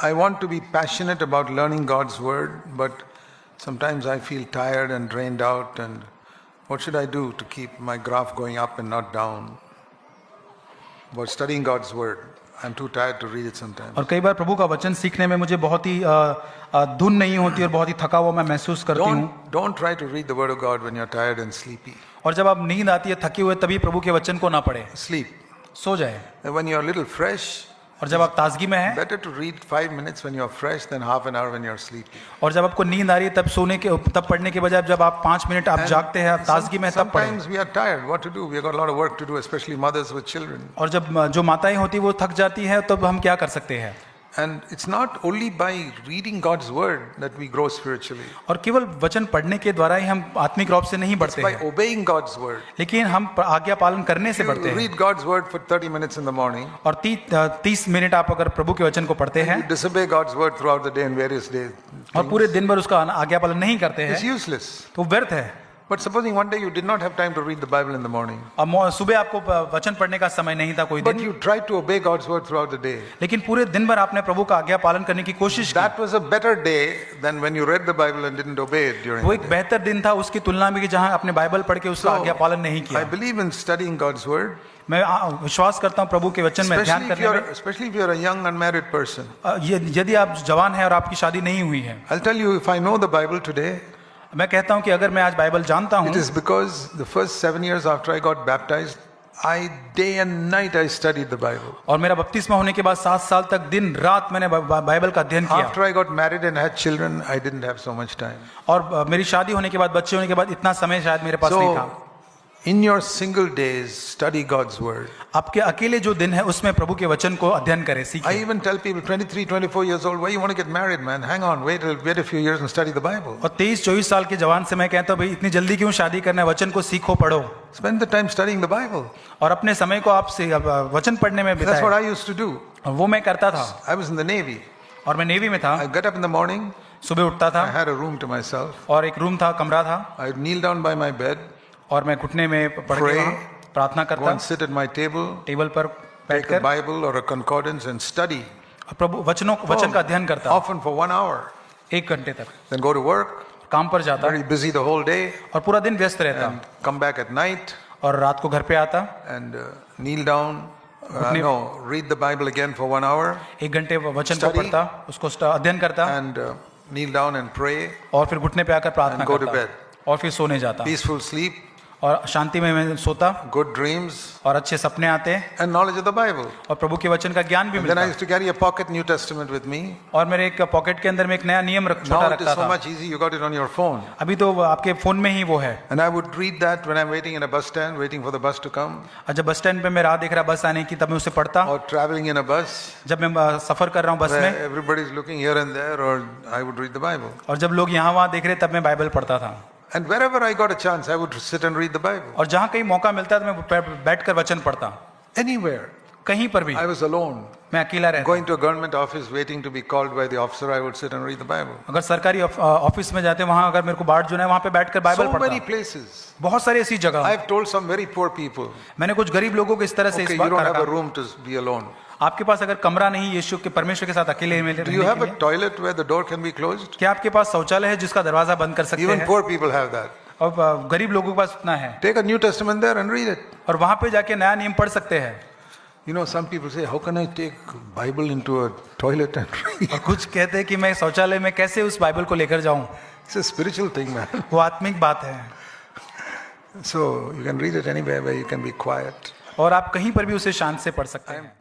I want to be passionate about learning God's word, but sometimes I feel tired and drained out, and what should I do to keep my graph going up and not down? About studying God's word, I'm too tired to read it sometimes. और कई बार प्रभु का वचन सीखने में मुझे बहुत ही धुन नहीं होती और बहुत ही थका हुआ मैं महसूस करती हूँ. Don't try to read the word of God when you're tired and sleepy. और जब आप नींद आती है थके हुए तभी प्रभु के वचन को ना पढ़े. Sleep. सो जाए. And when you're a little fresh, और जब आप ताजगी में हैं, better to read 5 minutes when you're fresh than half an hour when you're sleepy. और जब आपको नींद आ रही है तब पढ़ने के बजाय जब आप 5 मिनट आप जागते हैं ताजगी में तब पढ़ें. Sometimes we are tired. What to do? We have got a lot of work to do, especially mothers with children. और जब जो माताएं होती वो थक जाती है तब हम क्या कर सकते हैं. And it's not only by reading God's word that we grow spiritually. और केवल वचन पढ़ने के द्वारा ही हम आत्मिक रूप से नहीं बढ़ते It's by हैं, obeying God's word. लेकिन हम आज्ञा पालन करने से बढ़ते You हैं. read God's word for 30 minutes in the morning. और 30 मिनट आप अगर प्रभु के वचन को पढ़ते हैं You disobey God's word throughout the day in various days. और पूरे दिन भर उसका आज्ञा पालन नहीं करते It's हैं useless. तो व्यर्थ है. But supposing one day you did not have time to read the Bible in the morning, अब सुबह आपको वचन पढ़ने का समय नहीं था कोई but दिन, you tried to obey God's word throughout the day. लेकिन पूरे दिन भर आपने प्रभु का आज्ञा पालन करने की कोशिश की. That was a better day than when you read the Bible and didn't obey it during वो the एक day. बेहतर दिन था उसकी तुलना में कि जहां आपने बाइबल पढ़ के उसका आज्ञा पालन नहीं I किया. believe in studying God's word, मैं विश्वास करता हूँ प्रभु के वचन में ध्यान करने में. especially if you're a young unmarried person. यदि आप जवान हैं और आपकी शादी नहीं हुई है, I'll tell you, if I know the Bible today, मैं कहता हूँ कि अगर मैं आज बाइबल जानता हूँ, it is because the first 7 years after I got baptized, day and night I studied the Bible. और मेरा बपतिस्मा होने के बाद 7 साल तक दिन रात मैंने बाइबल का अध्ययन किया. After I got married and had children, I didn't have so much time. और मेरी शादी होने के बाद बच्चे होने के बाद इतना समय शायद मेरे पास नहीं था. In your single days, study God's word. आपके अकेले जो दिन है उसमें प्रभु के वचन को अध्ययन करें, I सीखें. even tell people 23, 24 years old, why you want to get married, man? Hang on, wait a few years and study the Bible. और 23-24 साल के जवान से मैं कहता हूँ भाई इतनी जल्दी क्यों शादी करना है, वचन को सीखो पढ़ो. Spend the time studying the Bible. और अपने समय को आप वचन पढ़ने में That's what बिताएं. I used to do. वो मैं करता था. I was in the Navy. और मैं नेवी में था. I got up in the morning. सुबह उठता था I had a room to myself. और एक रूम था, कमरा था, I'd kneel down by my bed, और मैं घुटने में पढ़ के Pray. वहाँ प्रार्थना go करता, and sit at my table, table पर take a बैठकर Bible or a concordance and study. प्रभु वचन का अध्ययन करता. Often for 1 hour. 1 घंटे तक Then go to work, काम पर जाता very busy the whole day, और पूरा दिन व्यस्त रहता, and come back at night और रात को घर पे आता, and kneel down. Read the Bible again for 1 hour 1 घंटे वचन को Study. पढ़ता, उसको अध्ययन करता, and kneel down and pray. और फिर घुटने पे आकर प्रार्थना And go to करता bed. और फिर सोने जाता, Peaceful sleep, और शांति में मैं सोता, good dreams, और अच्छे सपने आते, and knowledge of the Bible. और प्रभु के वचन का ज्ञान भी And then I मिलता. used to carry a pocket New Testament with me. और मेरे एक पॉकेट के अंदर में एक नया नियम छोटा Now it is रखता so था. much easy, you got it on your phone. अभी तो आपके फोन में ही वो है. And I would read that when I'm waiting in a bus stand, waiting for the bus to come, और जब बस स्टैंड पे मैं राह देख रहा बस आने की तब मैं उसे पढ़ता. or traveling in a bus जब मैं सफर कर रहा हूँ बस where में, everybody's looking here and there, or I would read the Bible. और जब लोग यहाँ वहाँ देख रहे तब मैं बाइबल पढ़ता था. And wherever I got a chance, I would sit and read the Bible. और जहाँ कहीं मौका मिलता तो मैं बैठकर वचन पढ़ता. Anywhere. कहीं पर भी I was alone. मैं अकेला रहता. Going to a government office, waiting to be called by the officer, I would sit and read the Bible. अगर सरकारी ऑफिस में जाते वहाँ अगर मेरे को बाट जो है वहाँ पे बैठकर बाइबल So many पढ़ता. places. बहुत सारी ऐसी जगह. I've told some very poor people, मैंने कुछ गरीब लोगों को इस तरह से okay, इस you बात don't have a कहा, room to be alone. आपके पास अगर कमरा नहीं यीशु के परमेश्वर के साथ अकेले में Do you have a toilet where the door can be closed? क्या आपके पास शौचालय है जिसका दरवाजा बंद कर सकते Even हैं? poor people have that. और गरीब लोगों के पास उतना है, Take a New Testament there and read it. और वहाँ पे जाके नया नियम पढ़ सकते हैं. You know, some people say, how can I take Bible into a toilet and read? और कुछ कहते हैं कि मैं शौचालय में कैसे उस बाइबल को लेकर जाऊं. It's a spiritual thing, man. वो आत्मिक बात है. So you can read it anywhere where you can be quiet. और आप कहीं पर भी उसे शांत से पढ़ सकते हैं.